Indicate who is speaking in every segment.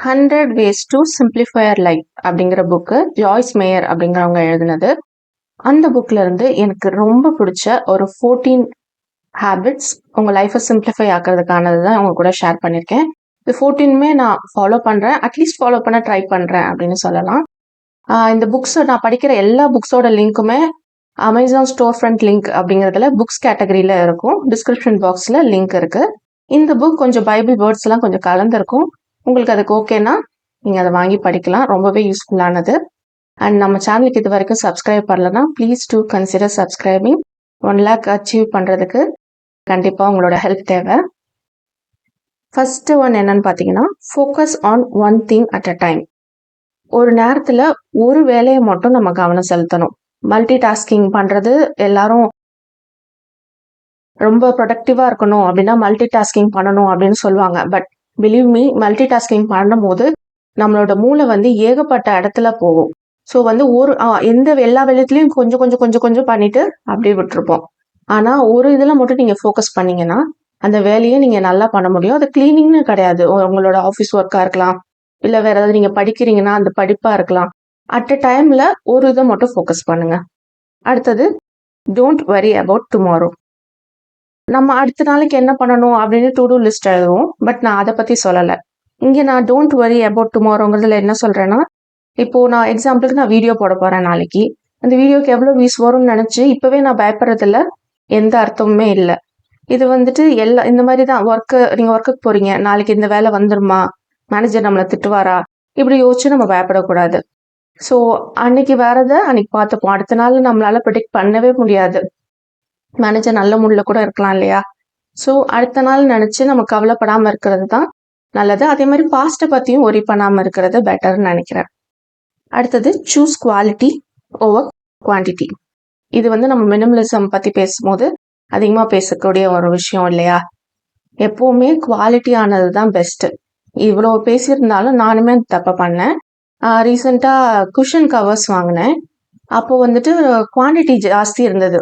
Speaker 1: 100 Ways to Simplify Your Life அப்படிங்கிற book Joyce mayor அப்படிங்கிறவங்க எழுதினது. அந்த புக்ல இருந்து எனக்கு ரொம்ப பிடிச்ச ஒரு 14 ஹேபிட்ஸ் உங்க லைஃபை சிம்பிளிஃபை ஆக்கிறதுக்கானது தான் உங்க கூட ஷேர் பண்ணியிருக்கேன். இது 14மே நான் ஃபாலோ பண்றேன், அட்லீஸ்ட் ஃபாலோ பண்ண ட்ரை பண்றேன் அப்படின்னு சொல்லலாம். இந்த புக்ஸ் நான் படிக்கிற எல்லா புக்ஸோட லிங்க்குமே அமேசான் ஸ்டோர் ஃப்ரண்ட் லிங்க் அப்படிங்கிறதுல புக்ஸ் கேட்டகரியில இருக்கும். டிஸ்கிரிப்ஷன் பாக்ஸ்ல லிங்க் இருக்கு. இந்த புக் கொஞ்சம் பைபிள் வேர்ட்ஸ் எல்லாம் கொஞ்சம் கலந்துருக்கும். உங்களுக்கு அதுக்கு ஓகேனா நீங்க அதை வாங்கி படிக்கலாம். ரொம்பவே யூஸ்ஃபுல்லானது. அண்ட் நம்ம சேனலுக்கு இது வரைக்கும் சப்ஸ்கிரைப் பண்ணலன்னா please do consider subscribing. 1 lakh achieve பண்றதுக்கு கண்டிப்பா உங்களோட ஹெல்ப் தேவை. ஃபர்ஸ்ட் ஒன் என்னன்னு பாத்தீங்கன்னா, focus on one thing at a time. ஒரு நேரத்துல ஒரு வேலையை மட்டும் நம்ம கவனம் செலுத்தணும். மல்டி டாஸ்கிங் பண்றது எல்லாரும் ரொம்ப ப்ரொடக்டிவா இருக்கணும் அப்படின்னா மல்டி டாஸ்கிங் பண்ணணும் அப்படின்னு சொல்லுவாங்க. But believe me, multi tasking பண்ணும் போது நம்மளோட மூளை ஏகப்பட்ட இடத்துல போகும். ஸோ ஒரு எல்லா வேலையத்துலயும் கொஞ்சம் கொஞ்சம் கொஞ்சம் கொஞ்சம் பண்ணிட்டு அப்படியே விட்டுருப்போம். ஆனா ஒரு இதுல மட்டும் நீங்க ஃபோக்கஸ் பண்ணீங்கன்னா அந்த வேலையை நீங்க நல்லா பண்ண முடியும். அது கிளீனிங்னு கிடையாது, உங்களோட ஆஃபீஸ் ஒர்க்கா இருக்கலாம், இல்ல வேற ஏதாவது நீங்க படிக்கிறீங்கன்னா அந்த படிப்பா இருக்கலாம். அட் அ டைம்ல ஒரு இதை மட்டும் ஃபோக்கஸ் பண்ணுங்க. அடுத்தது, டோன்ட் வரி அபவுட் டுமாரோ. நம்ம அடுத்த நாளைக்கு என்ன பண்ணணும் அப்படின்னு டு டூ லிஸ்ட் எழுதுவோம். பட் நான் அதை பத்தி சொல்லலை. இங்க நான் டோன்ட் வரி அபவுட் டுமாரோங்கிறதுல என்ன சொல்றேன்னா, இப்போ நான் எக்ஸாம்பிளுக்கு நான் வீடியோ போட போறேன் நாளைக்கு. அந்த வீடியோக்கு எவ்வளவு வியூஸ் வரும்னு நினைச்சு இப்பவே நான் பயப்படுறதுல எந்த அர்த்தமுமே இல்லை. இது இந்த மாதிரி தான் நீங்க ஒர்க்குக்கு போறீங்க, நாளைக்கு இந்த வேலை வந்துருமா, மேனேஜர் நம்மளை திட்டுவாரா, இப்படி யோசிச்சு நம்ம பயப்படக்கூடாது. ஸோ அன்னைக்கு வரத அன்னைக்கு பார்த்துப்போம். அடுத்த நாள் நம்மளால ப்ரிடிக்ட் பண்ணவே முடியாது. மேனேஜர் நல்ல மூட்ல கூட இருக்கலாம் இல்லையா? ஸோ அடுத்த நாள் நினைச்சு நம்ம கவலைப்படாம இருக்கிறது தான் நல்லது. அதே மாதிரி பாஸ்ட்டை பத்தியும் ஒரி பண்ணாம இருக்கிறது பெட்டர்னு நினைக்கிறேன். அடுத்தது, சூஸ் குவாலிட்டி ஓவர் குவான்டிட்டி. இது நம்ம மினிமலிசம் பத்தி பேசும்போது அதிகமா பேசக்கூடிய ஒரு விஷயம் இல்லையா? எப்பவுமே குவாலிட்டி ஆனது தான் பெஸ்ட். இவ்வளவு பேசியிருந்தாலும் நானுமே தப்ப பண்ணேன். ரீசெண்டா குஷன் கவர்ஸ் வாங்கினேன். அப்போ குவான்டிட்டி ஜாஸ்தி இருந்தது.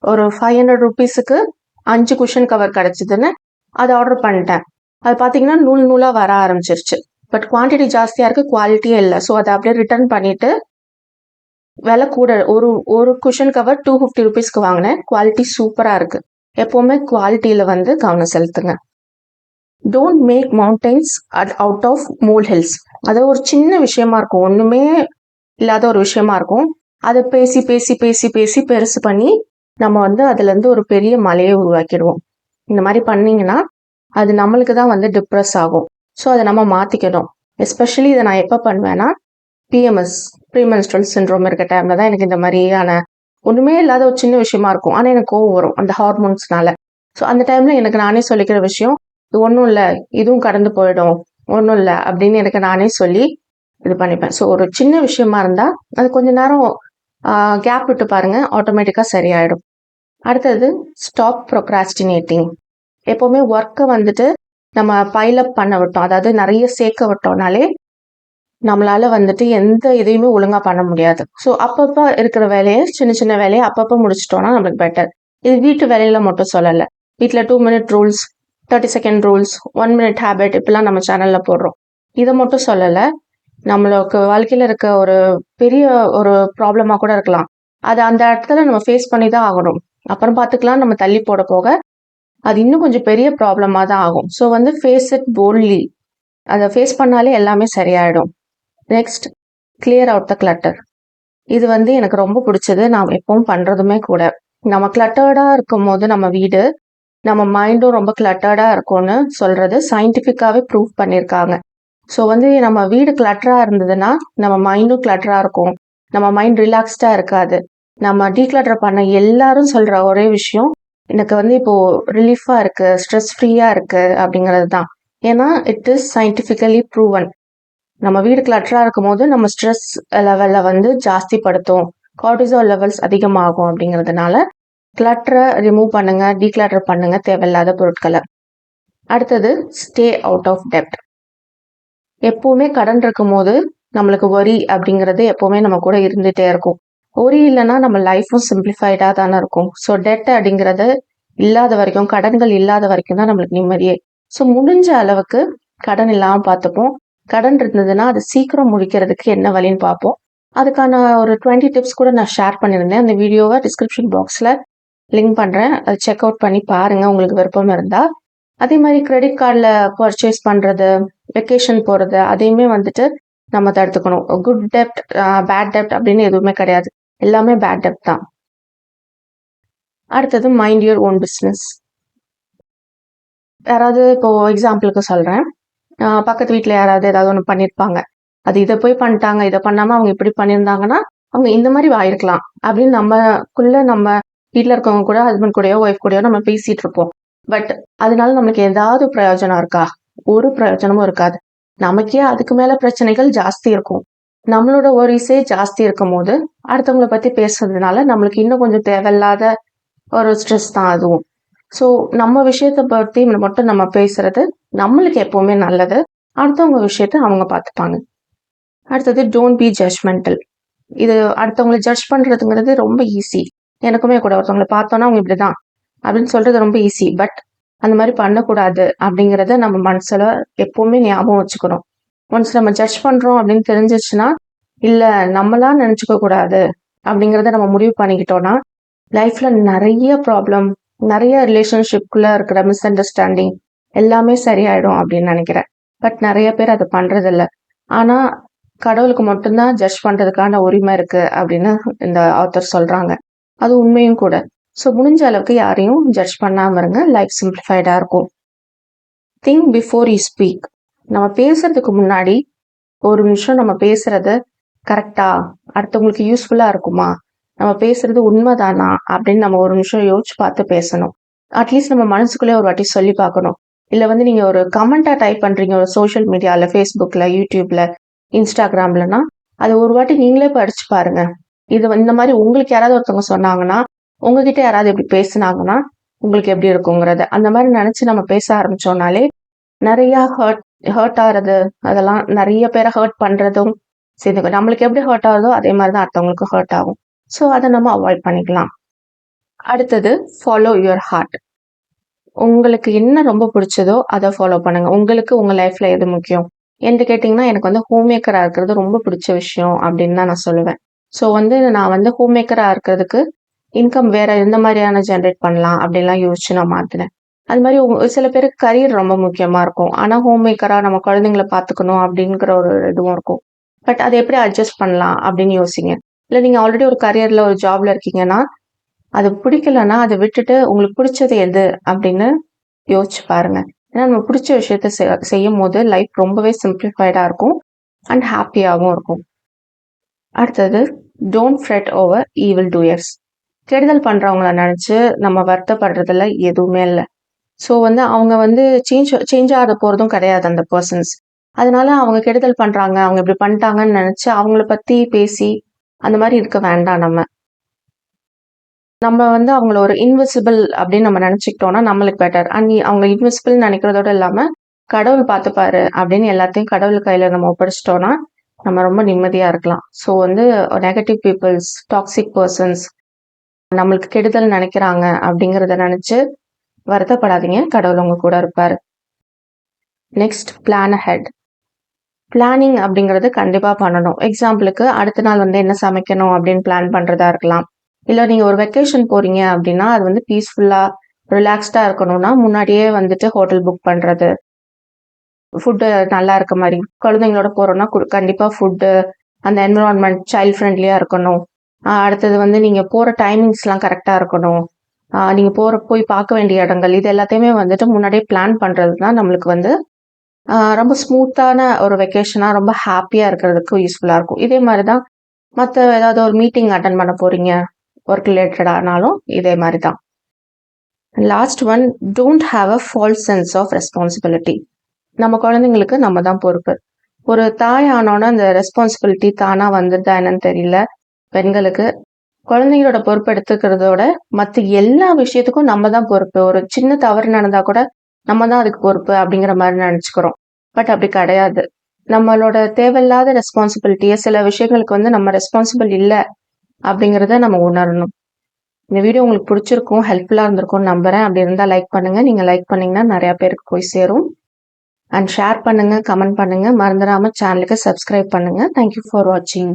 Speaker 1: ஒரு 500 ருபீஸுக்கு 5 குஷன் கவர் கிடைச்சதுன்னு அதை ஆர்டர் பண்ணிட்டேன். அது பார்த்தீங்கன்னா நூல் நூலா வர ஆரம்பிச்சிருச்சு. பட் குவான்டிட்டி ஜாஸ்தியா இருக்கு, குவாலிட்டியே இல்லை. ஸோ அதை அப்படியே ரிட்டர்ன் பண்ணிட்டு விலை கூட, ஒரு குஷன் கவர் 250 ருபீஸ்க்கு வாங்கினேன். குவாலிட்டி சூப்பரா இருக்கு. எப்பவுமே குவாலிட்டியில கவனம் செலுத்துங்க. Don't make mountains out of mole hills. அது ஒரு சின்ன விஷயமா இருக்கும், ஒண்ணுமே இல்லாத ஒரு விஷயமா இருக்கும். அதை பேசி பேசி பேசி பேசி பெருசு பண்ணி நம்ம அதுல இருந்து ஒரு பெரிய மலையை உருவாக்கிடுவோம். இந்த மாதிரி பண்ணீங்கன்னா அது நம்மளுக்கு தான் டிப்ரெஸ் ஆகும். ஸோ அதை நம்ம மாத்திக்கணும். எஸ்பெஷலி இதை நான் எப்போ பண்ணுவேன்னா, PMS ப்ரீமென்ஸ்ட்ரல் சிண்ட்ரோம் இருக்க டைம்ல தான் எனக்கு இந்த மாதிரியான ஒண்ணுமே இல்லாத ஒரு சின்ன விஷயமா இருக்கும். ஆனா எனக்கு கோவம் வரும் அந்த ஹார்மோன்ஸ்னால. ஸோ அந்த டைம்ல எனக்கு நானே சொல்லிக்கிற விஷயம், இது ஒன்றும் இல்லை, இதுவும் கடந்து போயிடும், ஒன்றும் இல்லை அப்படின்னு எனக்கு நானே சொல்லி இது பண்ணிப்பேன். ஸோ ஒரு சின்ன விஷயமா இருந்தா அது கொஞ்ச நேரம் கேப் விட்டு பாருங்க, ஆட்டோமேட்டிக்கா சரியாயிடும். அடுத்தது, ஸ்டாப் ப்ரொக்ராஸ்டினேட்டிங். எப்பவுமே ஒர்க்கை நம்ம பைல் அப் பண்ண விட்டோம், அதாவது நிறைய சேர்க்க விட்டோம்னாலே நம்மளால எந்த இதையுமே ஒழுங்கா பண்ண முடியாது. ஸோ அப்பப்போ இருக்கிற வேலையை, சின்ன சின்ன வேலையை அப்பப்போ முடிச்சிட்டோம்னா நம்மளுக்கு பெட்டர். இது வீட்டு வேலையில மட்டும் சொல்லலை. வீட்டில் 2 minute rules, 30 second rules, 1 minute habit இப்பெல்லாம் நம்ம சேனல்ல போடுறோம். இதை மட்டும் சொல்லலை, நம்மளுக்கு வாழ்க்கையில இருக்க ஒரு பெரிய ஒரு ப்ராப்ளமா கூட இருக்கலாம். அது அந்த இடத்துல நம்ம ஃபேஸ் பண்ணி தான் ஆகணும். அப்புறம் பார்த்துக்கலாம், நம்ம தள்ளி போட போக அது இன்னும் கொஞ்சம் பெரிய ப்ராப்ளமா தான் ஆகும். So face it boldly. அதை ஃபேஸ் பண்ணாலே எல்லாமே சரியாயிடும். Next, clear out the clutter. இது எனக்கு ரொம்ப பிடிச்சது, நான் எப்பவும் பண்றதுமே கூட. நம்ம கிளட்டர்டா இருக்கும் போது நம்ம வீடு, நம்ம மைண்டும் ரொம்ப கிளட்டர்டா இருக்கும்னு சொல்றது சயின்டிஃபிக்காவே ப்ரூவ் பண்ணியிருக்காங்க. ஸோ நம்ம வீடு கிளட்டரா இருந்ததுன்னா நம்ம மைண்டும் கிளட்டரா இருக்கும், நம்ம மைண்ட் ரிலாக்ஸ்டா இருக்காது. நம்ம டீக்ளட்டர் பண்ண எல்லாரும் சொல்ற ஒரே விஷயம், எனக்கு இப்போ ரிலீஃபா இருக்கு, ஸ்ட்ரெஸ் ஃப்ரீயா இருக்கு அப்படிங்கிறது தான். ஏன்னா இட் இஸ் சயின்டிஃபிக்கலி ப்ரூவன். நம்ம வீடு கிளட்டரா இருக்கும் போது நம்ம ஸ்ட்ரெஸ் லெவல்ல ஜாஸ்திப்படுத்தும், கார்டிசால் லெவல்ஸ் அதிகமாகும். அப்படிங்கிறதுனால கிளட்டரை ரிமூவ் பண்ணுங்க, டீக்ளட்டர் பண்ணுங்க தேவையில்லாத பொருட்களை. அடுத்தது, ஸ்டே அவுட் ஆஃப் டெப்ட். எப்பவுமே கடன் இருக்கும் போது நம்மளுக்கு ஒரி அப்படிங்கிறது எப்பவுமே நம்ம கூட இருந்துட்டே இருக்கும். ஒரி இல்லைன்னா நம்ம லைஃப்பும் சிம்பிளிஃபைடா தானே இருக்கும். ஸோ டெட் அப்படிங்கிறது இல்லாத வரைக்கும், கடன்கள் இல்லாத வரைக்கும் தான் நம்மளுக்கு நிம்மதியே. ஸோ முடிஞ்ச அளவுக்கு கடன் இல்லாம பார்த்துப்போம். கடன் இருந்ததுன்னா அது சீக்கிரம் முடிக்கிறதுக்கு என்ன வழின்னு பார்ப்போம். அதுக்கான ஒரு 20 டிப்ஸ் கூட நான் ஷேர் பண்ணியிருந்தேன். அந்த வீடியோவை டிஸ்கிரிப்ஷன் பாக்ஸில் லிங்க் பண்ணுறேன். அதை செக் அவுட் பண்ணி பாருங்கள் உங்களுக்கு விருப்பம் இருந்தால். அதே மாதிரி கிரெடிட் கார்டில் பர்ச்சேஸ் பண்ணுறது, வெக்கேஷன் போகிறது, அதையுமே வந்துட்டு நம்ம தடுத்துக்கணும். குட் டெப்ட், பேட் டெப்ட் அப்படின்னு எதுவுமே கிடையாது. எல்லாமே பேட் டெப்ட் தான். அடுத்தது மைண்ட் யுவர் ஓன் பிஸ்னஸ். யாராவது இப்போ எக்ஸாம்பிளுக்கு சொல்கிறேன், பக்கத்து வீட்டில் யாராவது ஏதாவது ஒன்று பண்ணியிருப்பாங்க. அது இதை போய் பண்ணிட்டாங்க, இதை பண்ணாமல் அவங்க இப்படி பண்ணியிருந்தாங்கன்னா அவங்க இந்த மாதிரி ஆயிருக்கலாம் அப்படின்னு நம்ம வீட்டில் இருக்கவங்க கூட ஹஸ்பண்ட் கூடயோ ஒய்ஃப் கூடயோ நம்ம பேசிட்டு இருப்போம். பட் அதனால நம்மளுக்கு ஏதாவது பிரயோஜனம் இருக்கா? ஒரு பிரயோஜனமும் இருக்காது. நமக்கே அதுக்கு மேல பிரச்சனைகள் ஜாஸ்தி இருக்கும். நம்மளோட ஒரிஸே ஜாஸ்தி இருக்கும் போது அடுத்தவங்களை பத்தி பேசுறதுனால நம்மளுக்கு இன்னும் கொஞ்சம் தேவையில்லாத ஒரு ஸ்ட்ரெஸ் தான் அதுவும். ஸோ நம்ம விஷயத்த பத்தி மட்டும் நம்ம பேசுறது நம்மளுக்கு எப்பவுமே நல்லது. அடுத்தவங்க விஷயத்த அவங்க பார்த்துப்பாங்க. அடுத்தது டோன்ட் பி ஜட்ஜ்மெண்டல். இது அடுத்தவங்களை ஜட்ஜ் பண்றதுங்கிறது ரொம்ப ஈஸி. எனக்குமே கூட ஒருத்தவங்களை பார்த்தோன்னா அவங்க இப்படிதான் அப்படின்னு சொல்றது ரொம்ப ஈஸி. பட் அந்த மாதிரி பண்ணக்கூடாது அப்படிங்கிறத நம்ம மனசுல எப்பவுமே ஞாபகம் வச்சுக்கணும். ஒன்ஸ் நம்ம ஜட்ஜ் பண்றோம் அப்படின்னு தெரிஞ்சிச்சுன்னா, இல்ல நம்மளா நினைச்சுக்க கூடாது அப்படிங்கிறத நம்ம முடிவு பண்ணிக்கிட்டோம்னா லைஃப்ல நிறைய ப்ராப்ளம், நிறைய ரிலேஷன்ஷிப்குள்ள இருக்கிற மிஸ் அண்டர்ஸ்டாண்டிங் எல்லாமே சரியாயிடும் அப்படின்னு நினைக்கிறேன். பட் நிறைய பேர் அதை பண்றது இல்லை. ஆனா கடவுளுக்கு மட்டும்தான் ஜட்ஜ் பண்றதுக்கான உரிமை இருக்கு அப்படின்னு இந்த ஆத்தர் சொல்றாங்க. அது உண்மையும் கூட. ஸோ முடிஞ்ச அளவுக்கு யாரையும் ஜட்ஜ் பண்ணாம இருங்க. லைஃப் சிம்பிளிஃபைடா இருக்கும். Think before you speak. நம்ம பேசுறதுக்கு முன்னாடி ஒரு நிமிஷம் நம்ம பேசுறது கரெக்டா, அடுத்தவங்களுக்கு யூஸ்ஃபுல்லா இருக்குமா, நம்ம பேசுறது உண்மைதானா அப்படின்னு நம்ம ஒரு நிமிஷம் யோசிச்சு பார்த்து பேசணும். அட்லீஸ்ட் நம்ம மனசுக்குள்ளே ஒரு வாட்டி சொல்லி பார்க்கணும். இல்லை நீங்க ஒரு கமெண்டா டைப் பண்றீங்க ஒரு சோஷியல் மீடியால, ஃபேஸ்புக்ல, யூடியூப்ல, இன்ஸ்டாகிராம்லனா அது ஒரு வாட்டி நீங்களே படிச்சு பாருங்க. இது இந்த மாதிரி உங்களுக்கு யாராவது ஒருத்தவங்க சொன்னாங்கன்னா, உங்ககிட்ட யாராவது எப்படி பேசுனாங்கன்னா உங்களுக்கு எப்படி இருக்குங்கிறத அந்த மாதிரி நினைச்சு நம்ம பேச ஆரம்பிச்சோம்னாலே நிறைய ஹர்ட் ஆகிறது, அதெல்லாம் நிறைய பேரை ஹர்ட் பண்றதும் சேர்ந்து நம்மளுக்கு எப்படி ஹர்ட் ஆகுதோ அதே மாதிரிதான் அடுத்தவங்களுக்கு ஹர்ட் ஆகும். ஸோ அதை நம்ம அவாய்ட் பண்ணிக்கலாம். அடுத்தது ஃபாலோ யுவர் ஹார்ட். உங்களுக்கு என்ன ரொம்ப பிடிச்சதோ அதை ஃபாலோ பண்ணுங்க. உங்களுக்கு உங்க லைஃப்ல எது முக்கியம் என்று கேட்டிங்கன்னா, எனக்கு ஹோம் மேக்கரா இருக்கிறது ரொம்ப பிடிச்ச விஷயம் அப்படின்னு தான் நான் சொல்லுவேன். ஸோ நான் ஹோம் மேக்கரா இருக்கிறதுக்கு இன்கம் வேற எந்த மாதிரியான ஜென்ரேட் பண்ணலாம் அப்படின்லாம் யோசிச்சு நான் மாத்தினேன். அது மாதிரி சில பேருக்கு கரியர் ரொம்ப முக்கியமா இருக்கும். ஆனா ஹோம் மேக்கரா நம்ம குழந்தைங்களை பார்த்துக்கணும் அப்படிங்கிற ஒரு இதுவும் இருக்கும். பட் அதை எப்படி அட்ஜஸ்ட் பண்ணலாம் அப்படின்னு யோசிங்க. இல்லை நீங்க ஆல்ரெடி ஒரு கரியர்ல ஒரு ஜாப்ல இருக்கீங்கன்னா, அது பிடிக்கலன்னா அதை விட்டுட்டு உங்களுக்கு பிடிச்சது எது அப்படின்னு யோசிச்சு பாருங்க. ஏன்னா நம்ம பிடிச்ச விஷயத்த செய்யும் போது லைஃப் ரொம்பவே சிம்பிளிஃபைடா இருக்கும் அண்ட் ஹாப்பியாகவும் இருக்கும். அடுத்தது don't Fred over evil doers. கெடுதல் பண்றவங்கள நினைச்சு நம்ம வருத்தப்படுறதுல எதுவுமே இல்லை. ஸோ அவங்க சேஞ்ச் ஆக போறதும் கிடையாது அந்த பர்சன்ஸ். அதனால அவங்க கெடுதல் பண்றாங்க, அவங்க இப்படி பண்ணிட்டாங்கன்னு நினைச்சு அவங்கள பத்தி பேசி அந்த மாதிரி இருக்க வேண்டாம். நம்ம அவங்கள ஒரு இன்விசிபிள் அப்படின்னு நம்ம நினைச்சுக்கிட்டோம்னா நம்மளுக்கு பெட்டர். அண்ட் அவங்க இன்விசிபிள் நினைக்கிறதோட இல்லாம கடவுள் பார்த்துப்பாரு அப்படின்னு எல்லாத்தையும் கடவுள் கையில நம்ம ஒப்படைச்சிட்டோம்னா நம்ம ரொம்ப நிம்மதியா இருக்கலாம். So negative peoples, toxic persons நம்மளுக்கு கெடுதல் நினைக்கிறாங்க அப்படிங்கிறத நினைச்சு வருத்தப்படாதீங்க. கடவுள் உங்க கூட இருப்பாரு. Next, plan ahead. பிளானிங் அப்படிங்கிறது கண்டிப்பா பண்ணணும். எக்ஸாம்பிளுக்கு அடுத்த நாள் என்ன சமைக்கணும் அப்படின்னு பிளான் பண்றதா இருக்கலாம். இல்ல நீங்க ஒரு வெக்கேஷன் போறீங்க அப்படின்னா அது பீஸ்ஃபுல்லா ரிலாக்ஸ்டா இருக்கணும்னா முன்னாடியே ஹோட்டல் புக் பண்றது, ஃபுட்டு நல்லா இருக்க மாதிரி. குழந்தைங்களோட போறோம்னா கண்டிப்பா ஃபுட்டு, அந்த என்விரான்மெண்ட் சைல்ட் ஃப்ரெண்ட்லியா இருக்கணும். அடுத்தது நீங்க போற டைமிங்ஸ் எல்லாம் கரெக்டா இருக்கணும். நீங்க போய் பார்க்க வேண்டிய இடங்கள் இது எல்லாத்தையுமே முன்னாடியே பிளான் பண்றதுதான் நம்மளுக்கு ரொம்ப ஸ்மூத்தான ஒரு வெக்கேஷனா ரொம்ப ஹாப்பியா இருக்கிறதுக்கு யூஸ்ஃபுல்லா இருக்கும். இதே மாதிரிதான் மற்ற ஏதாவது ஒரு மீட்டிங் அட்டன் பண்ண போறீங்க, ஒர்க் ரிலேட்டடானாலும் இதே மாதிரி தான். Last one, don't have a false sense of responsibility. நம்ம குழந்தைங்களுக்கு நம்ம தான் பொறுப்பு. ஒரு தாய் ஆனோன்னா அந்த ரெஸ்பான்சிபிலிட்டி தானா வந்துருதா என்னன்னு தெரியல. பெண்களுக்கு குழந்தைங்களோட பொறுப்பு எடுத்துக்கிறதோட மற்ற எல்லா விஷயத்துக்கும் நம்ம தான் பொறுப்பு. ஒரு சின்ன தவறு நடந்தா கூட நம்ம தான் அதுக்கு பொறுப்பு அப்படிங்கிற மாதிரி நினைச்சுக்கிறோம். பட் அப்படி கிடையாது. நம்மளோட தேவையில்லாத ரெஸ்பான்சிபிலிட்டியை சில விஷயங்களுக்கு நம்ம ரெஸ்பான்சிபிள் இல்லை அப்படிங்கிறத நம்ம உணரணும். இந்த வீடியோ உங்களுக்கு பிடிச்சிருக்கும், ஹெல்ப்ஃபுல்லா இருந்திருக்கும்னு நம்புறேன். அப்படி இருந்தா லைக் பண்ணுங்க. நீங்க லைக் பண்ணீங்கன்னா நிறைய பேருக்கு போய் சேரும். அண்ட் ஷேர் பண்ணுங்க, கமெண்ட் பண்ணுங்க. மறந்துடாம சேனலுக்கு சப்ஸ்கிரைப் பண்ணுங்க. தேங்க்யூ ஃபார் வாட்சிங்.